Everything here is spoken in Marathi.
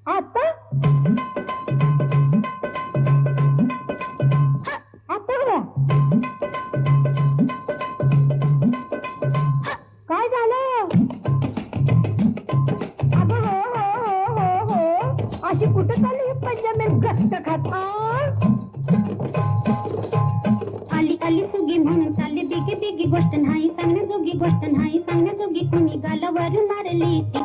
आता काय झालं? अगं हो अशी कुठं चालली पंजाबी गट्ट खाता? आली आली सुगी म्हणून चालली बिगी बिगी गोष्ट नाही सांगण्याजोगी गोष्ट नाही सांगण्याजोगी कुणी गालावर मारली ती